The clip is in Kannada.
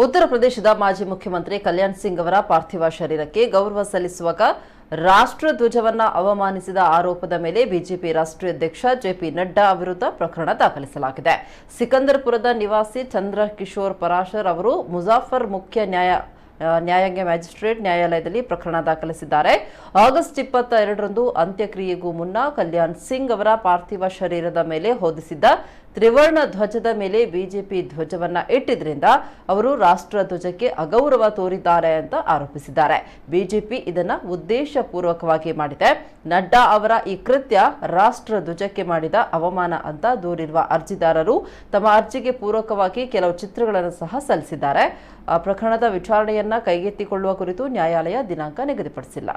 ಉತ್ತರ ಪ್ರದೇಶದ ಮಾಜಿ ಮುಖ್ಯಮಂತ್ರಿ ಕಲ್ಯಾಣ್ ಸಿಂಗ್ ಅವರ ಪಾರ್ಥಿವ ಶರೀರಕ್ಕೆ ಗೌರವ ಸಲ್ಲಿಸುವಾಗ ರಾಷ್ಟ್ರಧ್ವಜವನ್ನ ಅವಮಾನಿಸಿದ ಆರೋಪದ ಮೇಲೆ ಬಿಜೆಪಿ ರಾಷ್ಟ್ರೀಯ ಅಧ್ಯಕ್ಷ ಜೆಪಿ ನಡ್ಡಾ ವಿರುದ್ಧ ಪ್ರಕರಣ ದಾಖಲಿಸಲಾಗಿದೆ. ಸಿಕಂದರ್ಪುರದ ನಿವಾಸಿ ಚಂದ್ರಕಿಶೋರ್ ಪರಾಶರ್ ಅವರು ಮುಜಾಫರ್ ಮುಖ್ಯ ನ್ಯಾಯಾಂಗ ಮ್ಯಾಜಿಸ್ಟ್ರೇಟ್ ನ್ಯಾಯಾಲಯದಲ್ಲಿ ಪ್ರಕರಣ ದಾಖಲಿಸಿದ್ದಾರೆ. ಆಗಸ್ಟ್ 22ರಂದು ಅಂತ್ಯಕ್ರಿಯೆಗೂ ಮುನ್ನ ಕಲ್ಯಾಣ್ ಸಿಂಗ್ ಅವರ ಪಾರ್ಥಿವ ಶರೀರದ ಮೇಲೆ ಹೊದಿಸಿದ್ದ ತ್ರಿವರ್ಣ ಧ್ವಜದ ಮೇಲೆ ಬಿಜೆಪಿ ಧ್ವಜವನ್ನ ಇಟ್ಟಿದ್ರಿಂದ ಅವರು ರಾಷ್ಟ್ರಧ್ವಜಕ್ಕೆ ಅಗೌರವ ತೋರಿದ್ದಾರೆ ಅಂತ ಆರೋಪಿಸಿದ್ದಾರೆ. ಬಿಜೆಪಿ ಇದನ್ನ ಉದ್ದೇಶಪೂರ್ವಕವಾಗಿ ಮಾಡಿದೆ. ನಡ್ಡಾ ಅವರ ಈ ಕೃತ್ಯ ರಾಷ್ಟ್ರಧ್ವಜಕ್ಕೆ ಮಾಡಿದ ಅವಮಾನ ಅಂತ ದೂರಿರುವ ಅರ್ಜಿದಾರರು ತಮ್ಮ ಅರ್ಜಿಗೆ ಪೂರಕವಾಗಿ ಕೆಲವು ಚಿತ್ರಗಳನ್ನು ಸಹ ಸಲ್ಲಿಸಿದ್ದಾರೆ. ಪ್ರಕರಣದ ವಿಚಾರಣೆಯನ್ನ ಕೈಗೆತ್ತಿಕೊಳ್ಳುವ ಕುರಿತು ನ್ಯಾಯಾಲಯ ದಿನಾಂಕ ನಿಗದಿಪಡಿಸಿಲ್ಲ.